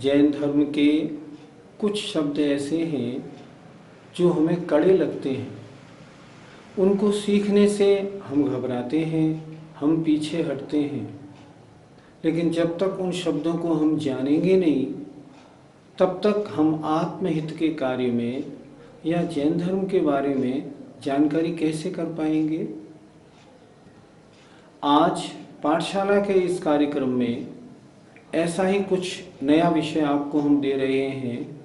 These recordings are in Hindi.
जैन धर्म के कुछ शब्द ऐसे हैं जो हमें कड़े लगते हैं। उनको सीखने से हम घबराते हैं, हम पीछे हटते हैं। लेकिन जब तक उन शब्दों को हम जानेंगे नहीं, तब तक हम आत्महित के कार्य में या जैन धर्म के बारे में जानकारी कैसे कर पाएंगे। आज पाठशाला के इस कार्यक्रम में ऐसा ही कुछ नया विषय आपको हम दे रहे हैं।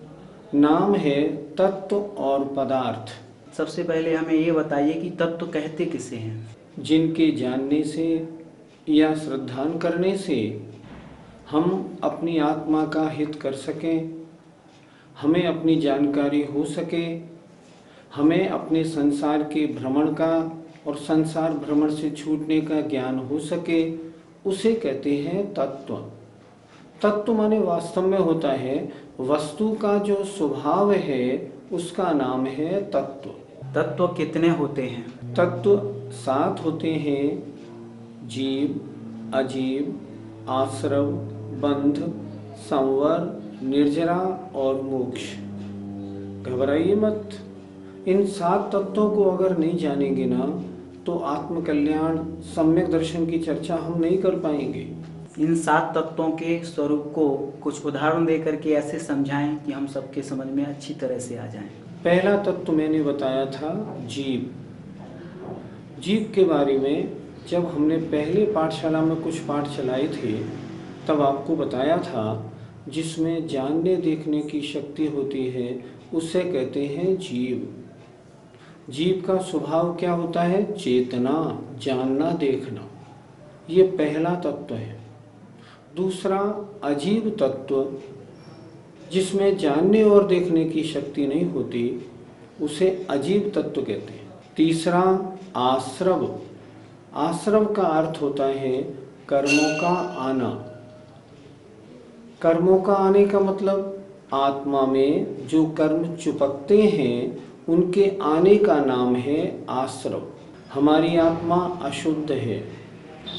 नाम है तत्व और पदार्थ। सबसे पहले हमें ये बताइए कि तत्व कहते किसे हैं? जिनके जानने से या श्रद्धान करने से हम अपनी आत्मा का हित कर सकें, हमें अपनी जानकारी हो सके, हमें अपने संसार के भ्रमण का और संसार भ्रमण से छूटने का ज्ञान हो सके, उसे कहते हैं तत्व। तत्व माने वास्तव में होता है वस्तु का जो स्वभाव है, उसका नाम है तत्व। तत्व कितने होते हैं? तत्व 7 होते हैं। जीव, अजीव, आश्रव, बंध, संवर, निर्जरा और मोक्ष। घबराइए मत। इन 7 तत्वों को अगर नहीं जानेंगे ना, तो आत्मकल्याण सम्यक दर्शन की चर्चा हम नहीं कर पाएंगे। इन 7 तत्वों के स्वरूप को कुछ उदाहरण देकर के ऐसे समझाएं कि हम सबके समझ में अच्छी तरह से आ जाएं। पहला तत्व मैंने बताया था जीव। जीव के बारे में जब हमने पहले पाठशाला में कुछ पाठ चलाए थे, तब आपको बताया था जिसमें जानने देखने की शक्ति होती है, उसे कहते हैं जीव। जीव का स्वभाव क्या होता है? चेतना, जानना, देखना। ये पहला तत्व है। दूसरा अजीव तत्व, जिसमें जानने और देखने की शक्ति नहीं होती, उसे अजीव तत्व कहते हैं। तीसरा आश्रव। आश्रव का अर्थ होता है कर्मों का आना। कर्मों का आने का मतलब आत्मा में जो कर्म चिपकते हैं, उनके आने का नाम है आश्रव। हमारी आत्मा अशुद्ध है।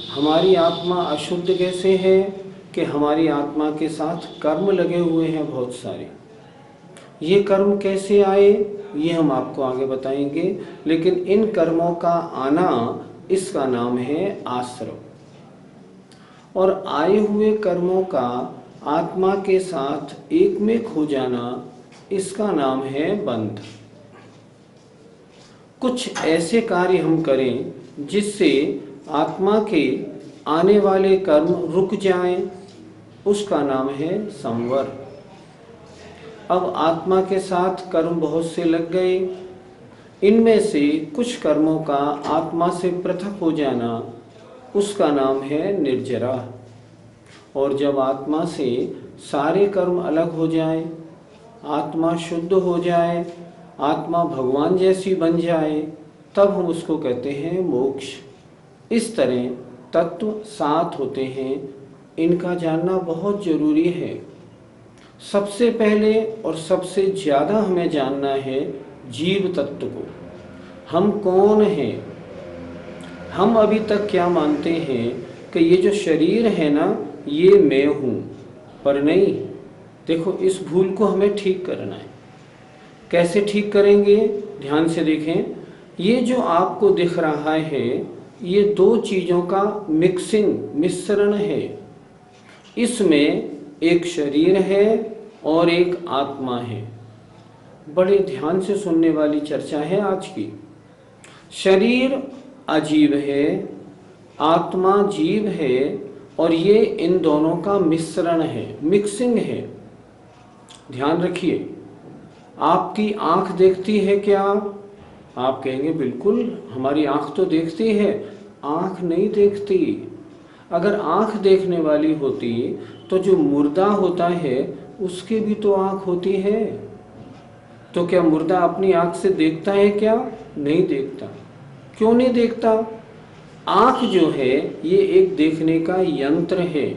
हमारी आत्मा अशुद्ध कैसे है कि हमारी आत्मा के साथ कर्म लगे हुए हैं बहुत सारे। ये कर्म कैसे आए, ये हम आपको आगे बताएंगे। लेकिन इन कर्मों का आना, इसका नाम है आश्रव। और आए हुए कर्मों का आत्मा के साथ एक में खो जाना, इसका नाम है बंध। कुछ ऐसे कार्य हम करें जिससे आत्मा के आने वाले कर्म रुक जाएं, उसका नाम है संवर। अब आत्मा के साथ कर्म बहुत से लग गए, इनमें से कुछ कर्मों का आत्मा से पृथक हो जाना, उसका नाम है निर्जरा। और जब आत्मा से सारे कर्म अलग हो जाए, आत्मा शुद्ध हो जाए, आत्मा भगवान जैसी बन जाए, तब हम उसको कहते हैं मोक्ष। इस तरह तत्व 7 होते हैं। इनका जानना बहुत जरूरी है। सबसे पहले और सबसे ज़्यादा हमें जानना है जीव तत्व को। हम कौन हैं? हम अभी तक क्या मानते हैं कि ये जो शरीर है ना, ये मैं हूँ, पर नहीं। देखो, इस भूल को हमें ठीक करना है। कैसे ठीक करेंगे? ध्यान से देखें। ये जो आपको दिख रहा है, ये 2 चीज़ों का मिश्रण है। इसमें एक शरीर है और एक आत्मा है। बड़े ध्यान से सुनने वाली चर्चा है आज की। शरीर अजीव है, आत्मा जीव है, और ये इन दोनों का मिश्रण है, मिक्सिंग है। ध्यान रखिए। आपकी आंख देखती है क्या? आप कहेंगे बिल्कुल, हमारी आंख तो देखती है। आंख नहीं देखती। अगर आंख देखने वाली होती तो जो मुर्दा होता है उसकी भी तो आंख होती है। तो क्या मुर्दा अपनी आंख से देखता है क्या? नहीं देखता। क्यों नहीं देखता? आंख जो है ये एक देखने का यंत्र है।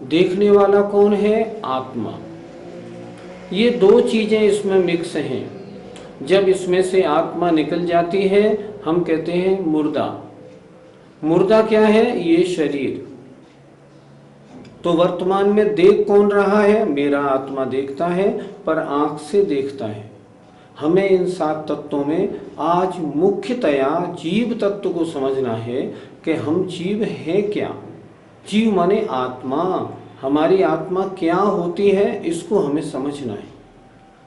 देखने वाला कौन है? आत्मा। ये 2 चीजें इसमें मिक्स हैं। जब इसमें से आत्मा निकल जाती है, हम कहते हैं मुर्दा। मुर्दा क्या है? ये शरीर। तो वर्तमान में देख कौन रहा है? मेरा आत्मा देखता है, पर आंख से देखता है। हमें इन 7 तत्वों में आज मुख्यतया जीव तत्व को समझना है कि हम जीव हैं क्या। जीव माने आत्मा। हमारी आत्मा क्या होती है, इसको हमें समझना है।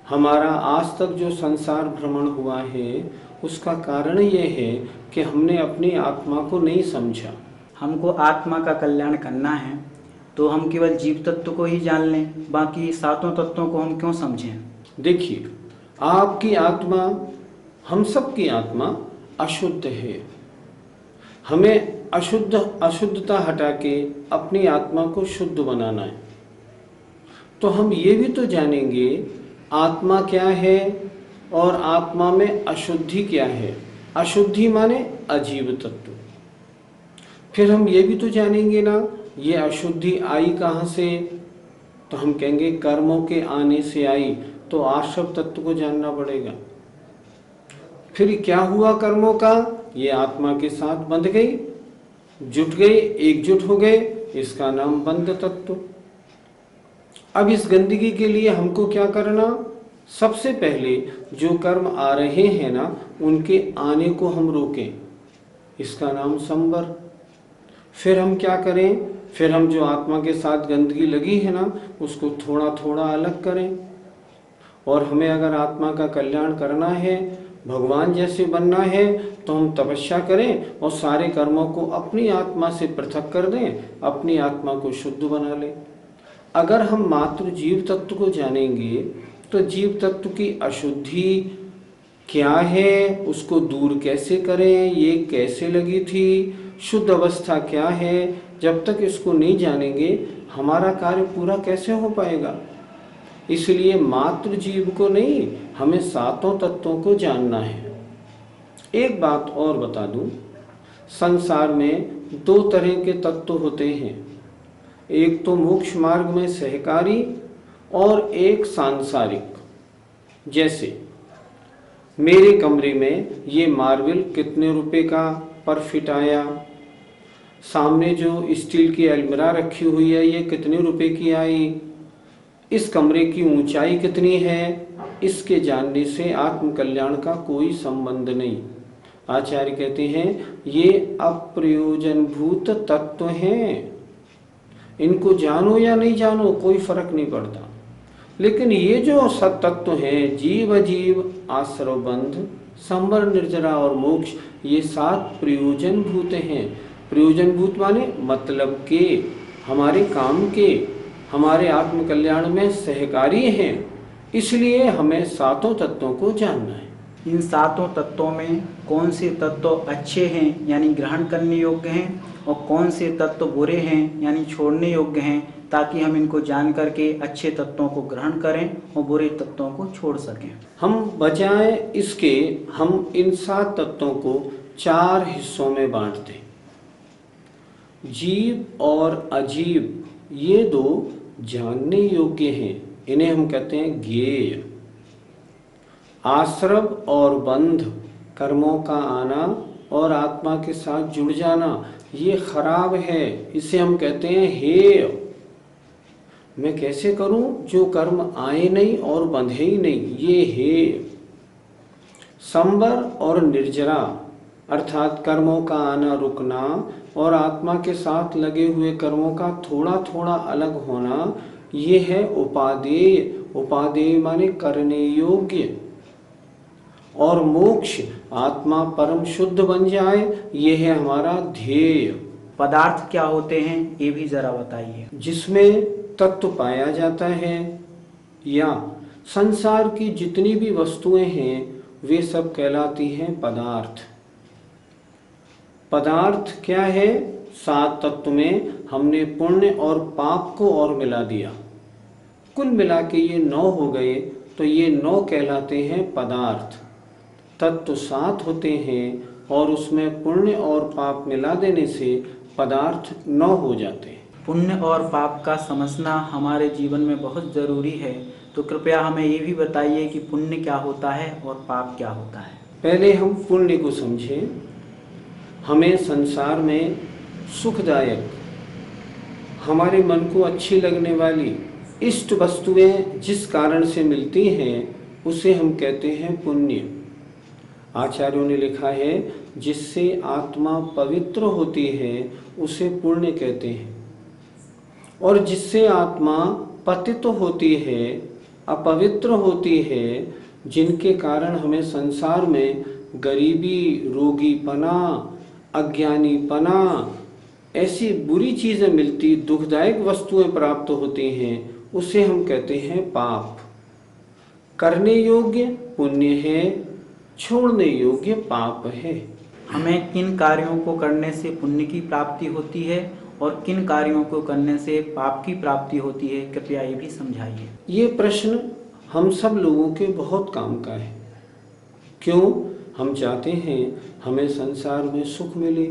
हमारा आज तक जो संसार भ्रमण हुआ है, उसका कारण ये है कि हमने अपनी आत्मा को नहीं समझा। हमको आत्मा का कल्याण करना है तो हम केवल जीव तत्व को ही जान लें, बाकी 7 तत्वों को हम क्यों समझें? देखिए, आपकी आत्मा, हम सब की आत्मा अशुद्ध है। हमें अशुद्धता हटा के अपनी आत्मा को शुद्ध बनाना है। तो हम ये भी तो जानेंगे आत्मा क्या है और आत्मा में अशुद्धि क्या है। अशुद्धि माने अजीव तत्व। फिर हम ये भी तो जानेंगे ना, ये अशुद्धि आई कहाँ से? तो हम कहेंगे कर्मों के आने से आई। तो आश्रव तत्व को जानना पड़ेगा। फिर क्या हुआ कर्मों का? ये आत्मा के साथ बंध गई, जुट गई, एकजुट हो गए, इसका नाम बंध तत्व। अब इस गंदगी के लिए हमको क्या करना? सबसे पहले जो कर्म आ रहे हैं ना, उनके आने को हम रोकें, इसका नाम संवर। फिर हम क्या करें? फिर हम जो आत्मा के साथ गंदगी लगी है ना, उसको थोड़ा थोड़ा अलग करें। और हमें अगर आत्मा का कल्याण करना है, भगवान जैसे बनना है, तो हम तपस्या करें और सारे कर्मों को अपनी आत्मा से पृथक कर दें, अपनी आत्मा को शुद्ध बना लें। अगर हम मात्र जीव तत्व को जानेंगे तो जीव तत्व की अशुद्धि क्या है, उसको दूर कैसे करें, ये कैसे लगी थी, शुद्ध अवस्था क्या है, जब तक इसको नहीं जानेंगे हमारा कार्य पूरा कैसे हो पाएगा। इसलिए मात्र जीव को नहीं, हमें 7 तत्वों को जानना है। एक बात और बता दूं, संसार में 2 तरह के तत्व होते हैं। एक तो मोक्ष मार्ग में सहकारी और एक सांसारिक। जैसे मेरे कमरे में ये मार्बल कितने रुपए का पर फिट आया, सामने जो स्टील की अलमीरा रखी हुई है ये कितने रुपए की आई, इस कमरे की ऊंचाई कितनी है, इसके जानने से आत्म कल्याण का कोई संबंध नहीं। आचार्य कहते हैं ये अप्रयोजनभूत तत्व हैं, इनको जानो या नहीं जानो कोई फर्क नहीं पड़ता। लेकिन ये जो सत तत्व हैं, जीव अजीव, आश्रव बंध, संवर, निर्जरा और मोक्ष, ये 7 प्रयोजनभूत हैं। प्रयोजनभूत माने मतलब के, हमारे काम के, हमारे आत्म कल्याण में सहकारी हैं। इसलिए हमें 7 तत्वों को जानना है। इन 7 तत्वों में कौन से तत्व अच्छे हैं यानी ग्रहण करने योग्य हैं, और कौन से तत्व बुरे हैं यानी छोड़ने योग्य हैं, ताकि हम इनको जान करके अच्छे तत्वों को ग्रहण करें और बुरे तत्वों को छोड़ सकें। हम बजाय इसके हम इन 7 तत्वों को 4 हिस्सों में बांट दें। जीव और अजीव ये 2 जानने योग्य हैं, इन्हें हम कहते हैं ज्ञेय। आश्रव और बंध, कर्मों का आना और आत्मा के साथ जुड़ जाना, ये खराब है, इसे हम कहते हैं हेय। मैं कैसे करूं जो कर्म आए नहीं और बंधे ही नहीं, ये हेय। संवर और निर्जरा अर्थात कर्मों का आना रुकना और आत्मा के साथ लगे हुए कर्मों का थोड़ा थोड़ा अलग होना, ये है उपादेय। उपादेय माने करने योग्य। और मोक्ष, आत्मा परम शुद्ध बन जाए, ये है हमारा ध्येय। पदार्थ क्या होते हैं ये भी जरा बताइए। जिसमें तत्व पाया जाता है या संसार की जितनी भी वस्तुएं हैं वे सब कहलाती हैं पदार्थ। पदार्थ क्या है? 7 तत्व में हमने पुण्य और पाप को और मिला दिया, कुल मिला के ये 9 हो गए, तो ये 9 कहलाते हैं पदार्थ। तत्व 7 होते हैं और उसमें पुण्य और पाप मिला देने से पदार्थ 9 हो जाते हैं। पुण्य और पाप का समझना हमारे जीवन में बहुत ज़रूरी है, तो कृपया हमें ये भी बताइए कि पुण्य क्या होता है और पाप क्या होता है। पहले हम पुण्य को समझें। हमें संसार में सुखदायक, हमारे मन को अच्छी लगने वाली इष्ट वस्तुएं जिस कारण से मिलती हैं उसे हम कहते हैं पुण्य। आचार्यों ने लिखा है जिससे आत्मा पवित्र होती है उसे पुण्य कहते हैं, और जिससे आत्मा पतित होती है, अपवित्र होती है, जिनके कारण हमें संसार में गरीबी, रोगीपना, अज्ञानीपना, ऐसी बुरी चीज़ें मिलती, दुखदायक वस्तुएं प्राप्त होती हैं, उसे हम कहते हैं पाप। करने योग्य पुण्य है, छोड़ने योग्य पाप है। हमें किन कार्यों को करने से पुण्य की प्राप्ति होती है और किन कार्यों को करने से पाप की प्राप्ति होती है, कृपया ये भी समझाइए। ये प्रश्न हम सब लोगों के बहुत काम का है। क्यों? हम चाहते हैं हमें संसार में सुख मिले,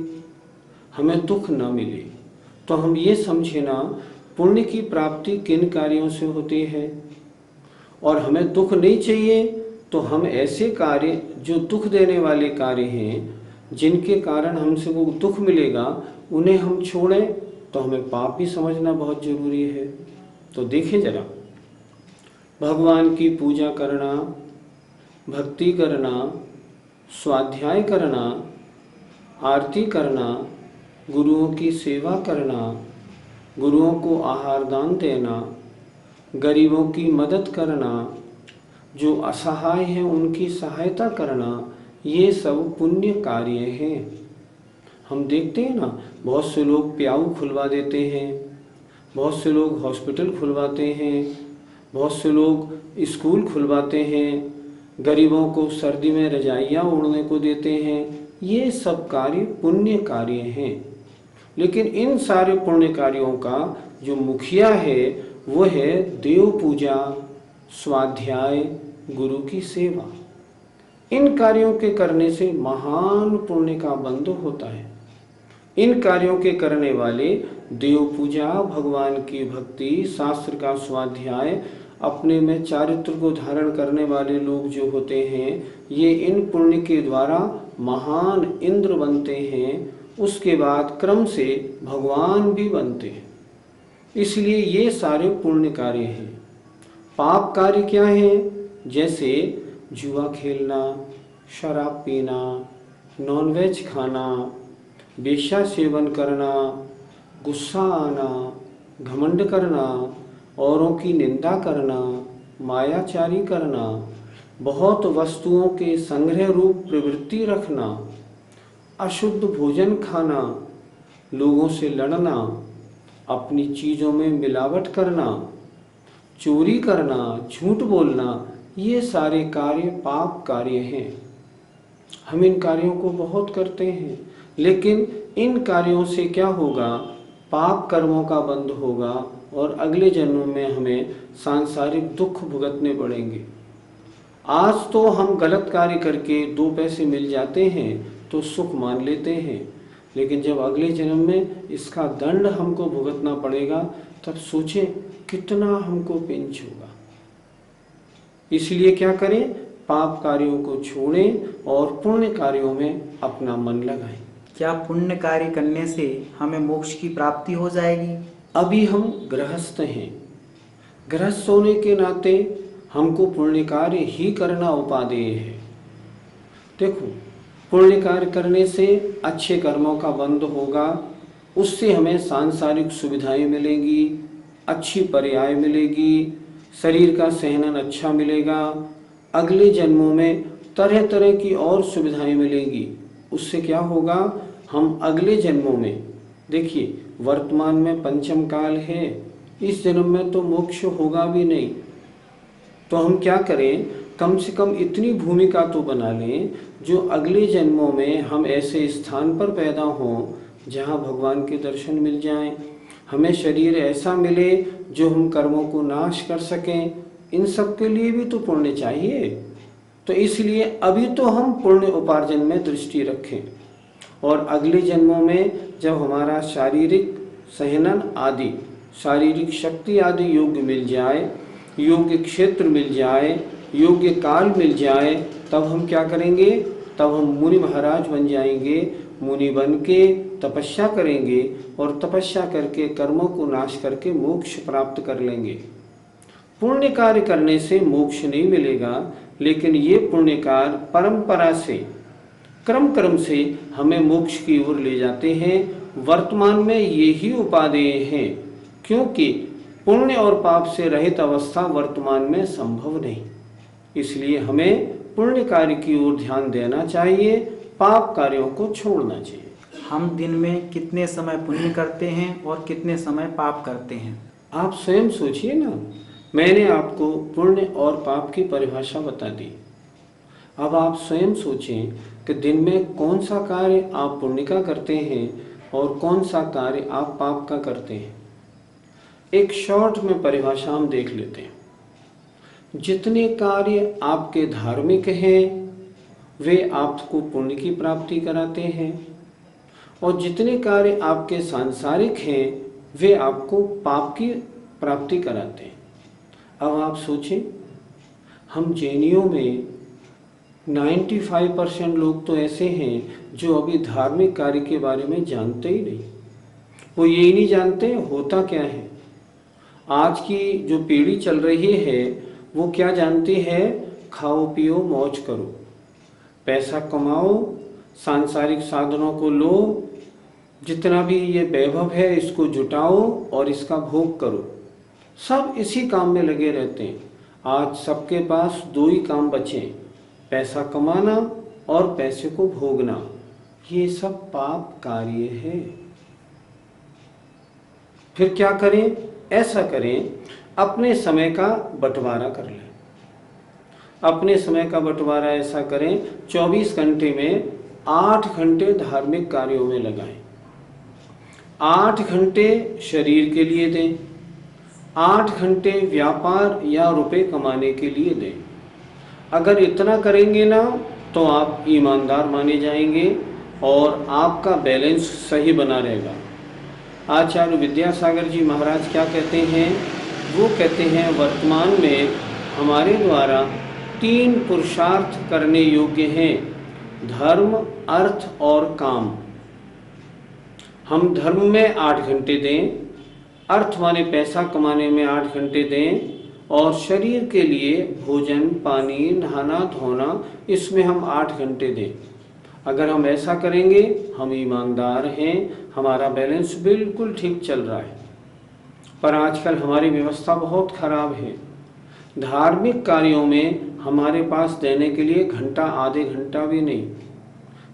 हमें दुख न मिले। तो हम ये समझे ना पुण्य की प्राप्ति किन कार्यों से होती है, और हमें दुख नहीं चाहिए तो हम ऐसे कार्य जो दुख देने वाले कार्य हैं, जिनके कारण हमसे वो दुख मिलेगा, उन्हें हम छोड़ें, तो हमें पाप भी समझना बहुत जरूरी है। तो देखें जरा, भगवान की पूजा करना, भक्ति करना, स्वाध्याय करना, आरती करना, गुरुओं की सेवा करना, गुरुओं को आहार दान देना, गरीबों की मदद करना, जो असहाय हैं उनकी सहायता करना, ये सब पुण्य कार्य हैं। हम देखते हैं ना, बहुत से लोग प्याऊ खुलवा देते हैं, बहुत से लोग हॉस्पिटल खुलवाते हैं, बहुत से लोग स्कूल खुलवाते हैं, गरीबों को सर्दी में रजाइयाँ ओढ़ने को देते हैं। ये सब कार्य पुण्य कार्य हैं। लेकिन इन सारे पुण्य कार्यों का जो मुखिया है वो है देव पूजा, स्वाध्याय, गुरु की सेवा। इन कार्यों के करने से महान पुण्य का बंध होता है। इन कार्यों के करने वाले देव पूजा, भगवान की भक्ति, शास्त्र का स्वाध्याय, अपने में चारित्र को धारण करने वाले लोग जो होते हैं, ये इन पुण्य के द्वारा महान इंद्र बनते हैं। उसके बाद क्रम से भगवान भी बनते हैं। इसलिए ये सारे पुण्य कार्य हैं। पाप कार्य क्या हैं? जैसे जुआ खेलना, शराब पीना, नॉनवेज खाना, वेश्या सेवन करना, गुस्सा आना, घमंड करना, औरों की निंदा करना, मायाचारी करना, बहुत वस्तुओं के संग्रह रूप प्रवृत्ति रखना, अशुद्ध भोजन खाना, लोगों से लड़ना, अपनी चीज़ों में मिलावट करना, चोरी करना, झूठ बोलना, ये सारे कार्य पाप कार्य हैं। हम इन कार्यों को बहुत करते हैं, लेकिन इन कार्यों से क्या होगा? पाप कर्मों का बंध होगा और अगले जन्म में हमें सांसारिक दुख भुगतने पड़ेंगे। आज तो हम गलत कार्य करके 2 पैसे मिल जाते हैं तो सुख मान लेते हैं, लेकिन जब अगले जन्म में इसका दंड हमको भुगतना पड़ेगा तब सोचें कितना हमको पिंच होगा। इसलिए क्या करें? पाप कार्यों को छोड़ें और पुण्य कार्यों में अपना मन लगाएं। क्या पुण्य कार्य करने से हमें मोक्ष की प्राप्ति हो जाएगी? अभी हम गृहस्थ हैं, गृहस्थ होने के नाते हमको पुण्य कार्य ही करना उपादेय है। देखो, पुण्य कार्य करने से अच्छे कर्मों का बंध होगा, उससे हमें सांसारिक सुविधाएं मिलेंगी, अच्छी पर्याय मिलेगी, शरीर का सहनन अच्छा मिलेगा, अगले जन्मों में तरह तरह की और सुविधाएं मिलेंगी। उससे क्या होगा? हम अगले जन्मों में, देखिए वर्तमान में पंचम काल है, इस जन्म में तो मोक्ष होगा भी नहीं, तो हम क्या करें? कम से कम इतनी भूमिका तो बना लें जो अगले जन्मों में हम ऐसे स्थान पर पैदा हों जहाँ भगवान के दर्शन मिल जाएं, हमें शरीर ऐसा मिले जो हम कर्मों को नाश कर सकें। इन सब के लिए भी तो पुण्य चाहिए। तो इसलिए अभी तो हम पुण्य उपार्जन में दृष्टि रखें, और अगले जन्मों में जब हमारा शारीरिक सहनन आदि, शारीरिक शक्ति आदि योग्य मिल जाए, योग्य क्षेत्र मिल जाए, योग्य काल मिल जाए, तब हम क्या करेंगे? तब हम मुनि महाराज बन जाएंगे। मुनि बन के तपस्या करेंगे और तपस्या करके कर्मों को नाश करके मोक्ष प्राप्त कर लेंगे। पुण्य कार्य करने से मोक्ष नहीं मिलेगा, लेकिन ये पुण्य कार्य परंपरा से क्रम से हमें मोक्ष की ओर ले जाते हैं। वर्तमान में यही उपादेय हैं, क्योंकि पुण्य और पाप से रहित अवस्था वर्तमान में संभव नहीं। इसलिए हमें पुण्य कार्य की ओर ध्यान देना चाहिए, पाप कार्यों को छोड़ना चाहिए। हम दिन में कितने समय पुण्य करते हैं और कितने समय पाप करते हैं? आप स्वयं सोचिए ना। मैंने आपको पुण्य और पाप की परिभाषा बता दी। अब आप स्वयं सोचें कि दिन में कौन सा कार्य आप पुण्य का करते हैं और कौन सा कार्य आप पाप का करते हैं। एक शॉर्ट में परिभाषा हम देख लेते हैं। जितने कार्य आपके धार्मिक हैं वे आपको पुण्य की प्राप्ति कराते हैं, और जितने कार्य आपके सांसारिक हैं वे आपको पाप की प्राप्ति कराते हैं। अब आप सोचें, हम जैनियों में 95% लोग तो ऐसे हैं जो अभी धार्मिक कार्य के बारे में जानते ही नहीं। वो यही नहीं जानते होता क्या है। आज की जो पीढ़ी चल रही है वो क्या जानती है, खाओ पियो मौज करो, पैसा कमाओ, सांसारिक साधनों को लो, जितना भी ये वैभव है इसको जुटाओ और इसका भोग करो। सब इसी काम में लगे रहते हैं। आज सबके पास दो ही काम बचे, पैसा कमाना और पैसे को भोगना। ये सब पाप कार्य है। फिर क्या करें? ऐसा करें, अपने समय का बंटवारा कर लें। अपने समय का बंटवारा ऐसा करें, 24 घंटे में 8 घंटे धार्मिक कार्यों में लगाएं। 8 घंटे शरीर के लिए दें, 8 घंटे व्यापार या रुपए कमाने के लिए दें। अगर इतना करेंगे ना तो आप ईमानदार माने जाएंगे और आपका बैलेंस सही बना रहेगा। आचार्य विद्यासागर जी महाराज क्या कहते हैं? वो कहते हैं वर्तमान में हमारे द्वारा 3 पुरुषार्थ करने योग्य हैं, धर्म, अर्थ और काम। हम धर्म में 8 घंटे दें, अर्थ माने पैसा कमाने में 8 घंटे दें, और शरीर के लिए भोजन, पानी, नहाना धोना, इसमें हम 8 घंटे दें। अगर हम ऐसा करेंगे हम ईमानदार हैं, हमारा बैलेंस बिल्कुल ठीक चल रहा है। पर आजकल हमारी व्यवस्था बहुत खराब है। धार्मिक कार्यों में हमारे पास देने के लिए घंटा, आधे घंटा भी नहीं।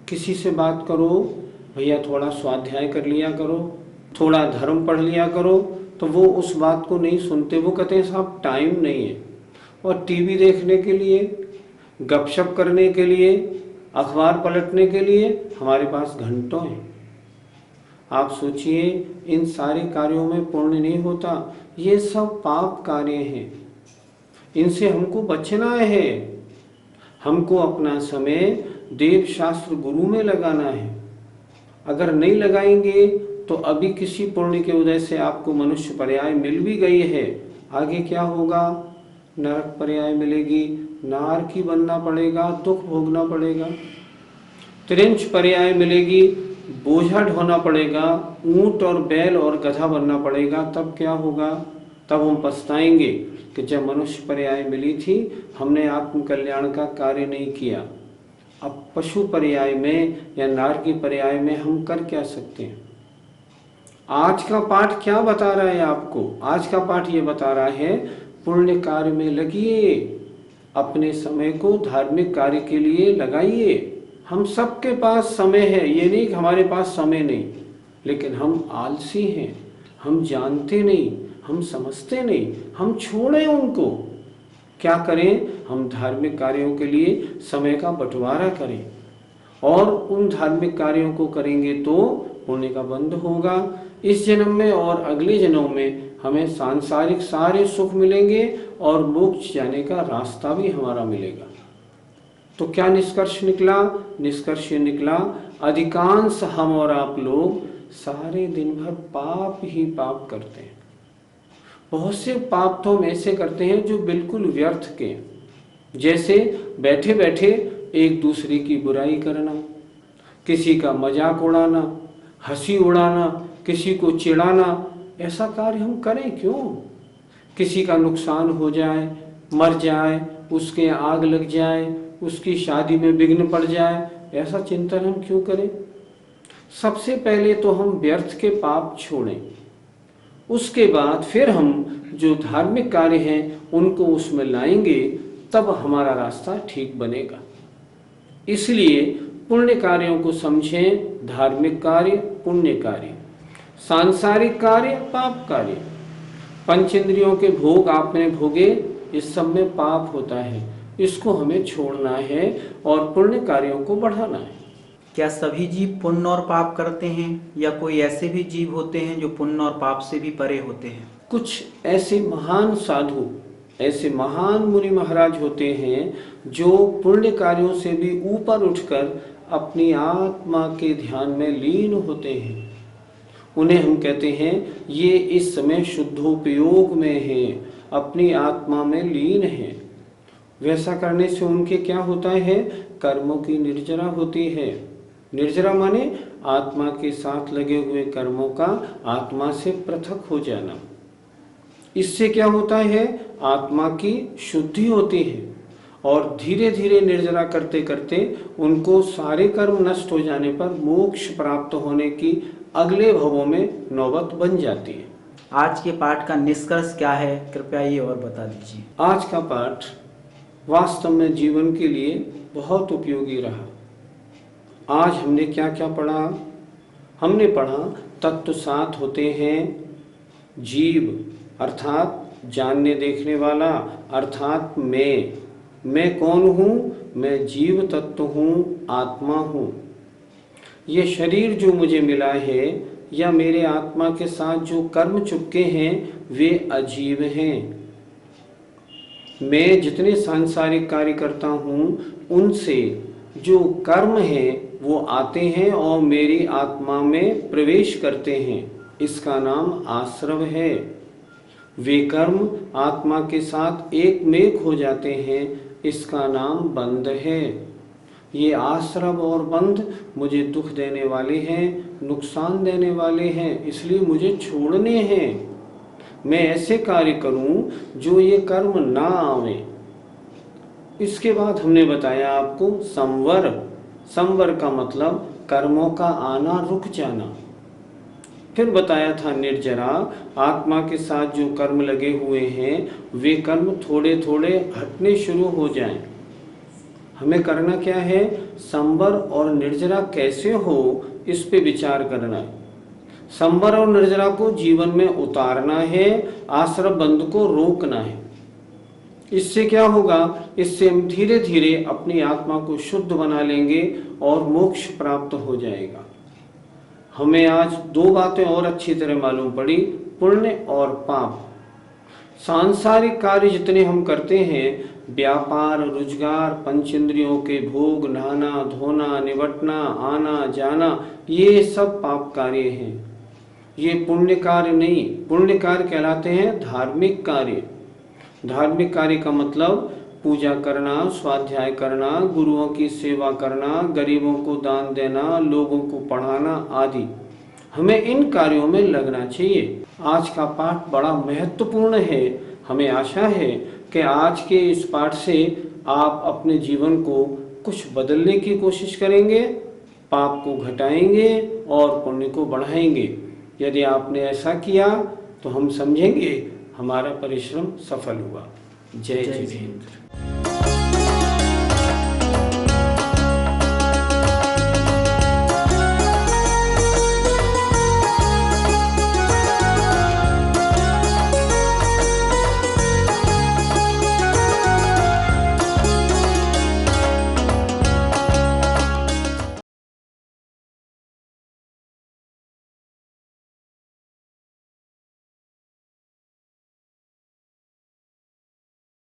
किसी से बात करो, भैया थोड़ा स्वाध्याय कर लिया करो, थोड़ा धर्म पढ़ लिया करो, तो वो उस बात को नहीं सुनते। वो कहते हैं साहब टाइम नहीं है। और टीवी देखने के लिए, गपशप करने के लिए, अखबार पलटने के लिए हमारे पास घंटों हैं। आप सोचिए, इन सारे कार्यों में पुण्य नहीं होता। ये सब पाप कार्य हैं, इनसे हमको बचना है। हमको अपना समय देव शास्त्र गुरु में लगाना है। अगर नहीं लगाएंगे तो अभी किसी पुण्य के उदय से आपको मनुष्य पर्याय मिल भी गई है, आगे क्या होगा? नरक पर्याय मिलेगी, नारकी बनना पड़ेगा, दुख भोगना पड़ेगा। त्रिंच पर्याय मिलेगी, बोझा ढोना पड़ेगा, ऊंट और बैल और गधा बनना पड़ेगा। तब क्या होगा? तब हम पछताएंगे कि जब मनुष्य पर्याय मिली थी हमने आत्म कल्याण का कार्य नहीं किया। अब पशु पर्याय में या नारकी पर्याय में हम कर क्या सकते हैं? आज का पाठ क्या बता रहा है आपको? आज का पाठ ये बता रहा है पुण्य कार्य में लगिए, अपने समय को धार्मिक कार्य के लिए लगाइए। हम सबके पास समय है, ये नहीं कि हमारे पास समय नहीं, लेकिन हम आलसी हैं, हम जानते नहीं, हम समझते नहीं, हम छोड़ें उनको। क्या करें? हम धार्मिक कार्यों के लिए समय का बंटवारा करें, और उन धार्मिक कार्यों को करेंगे तो पुण्य का बंध होगा। इस जन्म में और अगले जन्म में हमें सांसारिक सारे सुख मिलेंगे और मोक्ष जाने का रास्ता भी हमारा मिलेगा। तो क्या निष्कर्ष निकला? निष्कर्ष ये निकला, अधिकांश हम और आप लोग सारे दिन भर पाप ही पाप करते हैं। बहुत से पाप तो हम ऐसे करते हैं जो बिल्कुल व्यर्थ के हैं। जैसे बैठे बैठे एक दूसरे की बुराई करना, किसी का मजाक उड़ाना, हंसी उड़ाना, किसी को चिढ़ाना, ऐसा कार्य हम करें क्यों? किसी का नुकसान हो जाए, मर जाए, उसके आग लग जाए, उसकी शादी में विघ्न पड़ जाए, ऐसा चिंतन हम क्यों करें? सबसे पहले तो हम व्यर्थ के पाप छोड़ें, उसके बाद फिर हम जो धार्मिक कार्य हैं उनको उसमें लाएंगे, तब हमारा रास्ता ठीक बनेगा। इसलिए पुण्य कार्यों को समझें, धार्मिक कार्य पुण्य कार्य, सांसारिक कार्य पाप कार्य। पंच इंद्रियों के भोग आपने भोगे, इस सब में पाप होता है, इसको हमें छोड़ना है और पुण्य कार्यों को बढ़ाना है। क्या सभी जीव पुण्य और पाप करते हैं या कोई ऐसे भी जीव होते हैं जो पुण्य और पाप से भी परे होते हैं? कुछ ऐसे महान साधु, ऐसे महान मुनि महाराज होते हैं जो पुण्य कार्यों से भी ऊपर उठकर अपनी आत्मा के ध्यान में लीन होते हैं। उन्हें हम कहते हैं ये इस समय शुद्धोपयोग में हैं, अपनी आत्मा में लीन हैं। वैसा करने से उनके क्या होता है? कर्मों की निर्जरा होती है। निर्जरा माने आत्मा के साथ लगे हुए कर्मों का आत्मा से पृथक हो जाना। इससे क्या होता है? आत्मा की शुद्धि होती है और धीरे धीरे निर्जरा करते करते उनको सारे कर्म नष्ट हो जाने पर मोक्ष प्राप्त होने की अगले भवों में नौबत बन जाती है। आज के पाठ का निष्कर्ष क्या है, कृपया ये और बता दीजिए। आज का पाठ वास्तव में जीवन के लिए बहुत उपयोगी रहा। आज हमने क्या क्या पढ़ा? हमने पढ़ा तत्व 7 होते हैं। जीव अर्थात जानने देखने वाला, अर्थात मैं कौन हूँ? मैं जीव तत्व हूँ, आत्मा हूँ। ये शरीर जो मुझे मिला है या मेरे आत्मा के साथ जो कर्म चुपके हैं वे अजीब हैं। मैं जितने सांसारिक कार्य करता हूँ उनसे जो कर्म हैं वो आते हैं और मेरी आत्मा में प्रवेश करते हैं। इसका नाम आश्रव है। वे कर्म आत्मा के साथ एक मेक हो जाते हैं, इसका नाम बंध है। ये आश्रव और बंध मुझे दुख देने वाले हैं, नुकसान देने वाले हैं, इसलिए मुझे छोड़ने हैं। मैं ऐसे कार्य करूं जो ये कर्म ना आवे। इसके बाद हमने बताया आपको संवर। संवर का मतलब कर्मों का आना, रुक जाना। फिर बताया था निर्जरा, आत्मा के साथ जो कर्म लगे हुए हैं वे कर्म थोड़े थोड़े हटने शुरू हो जाएं। हमें करना क्या है? संवर और निर्जरा कैसे हो इस पे विचार करना है। संवर और निर्जरा को जीवन में उतारना है, आश्रम बंध को रोकना है। इससे क्या होगा? इससे हम धीरे धीरे अपनी आत्मा को शुद्ध बना लेंगे और मोक्ष प्राप्त हो जाएगा। हमें आज 2 बातें और अच्छी तरह मालूम पड़ी, पुण्य और पाप। सांसारिक कार्य जितने हम करते हैं, व्यापार, रोजगार, पंच इंद्रियों के भोग, नहाना धोना, निबटना, आना जाना, ये सब पाप कार्य हैं। ये पुण्य कार्य नहीं। पुण्य कार्य कहलाते हैं धार्मिक कार्य। धार्मिक कार्य का मतलब पूजा करना, स्वाध्याय करना, गुरुओं की सेवा करना, गरीबों को दान देना, लोगों को पढ़ाना आदि। हमें इन कार्यों में लगना चाहिए। आज का पाठ बड़ा महत्वपूर्ण है। हमें आशा है कि आज के इस पाठ से आप अपने जीवन को कुछ बदलने की कोशिश करेंगे, पाप को घटाएंगे और पुण्य को बढ़ाएंगे। यदि आपने ऐसा किया तो हम समझेंगे हमारा परिश्रम सफल हुआ। जय जिनेंद्र।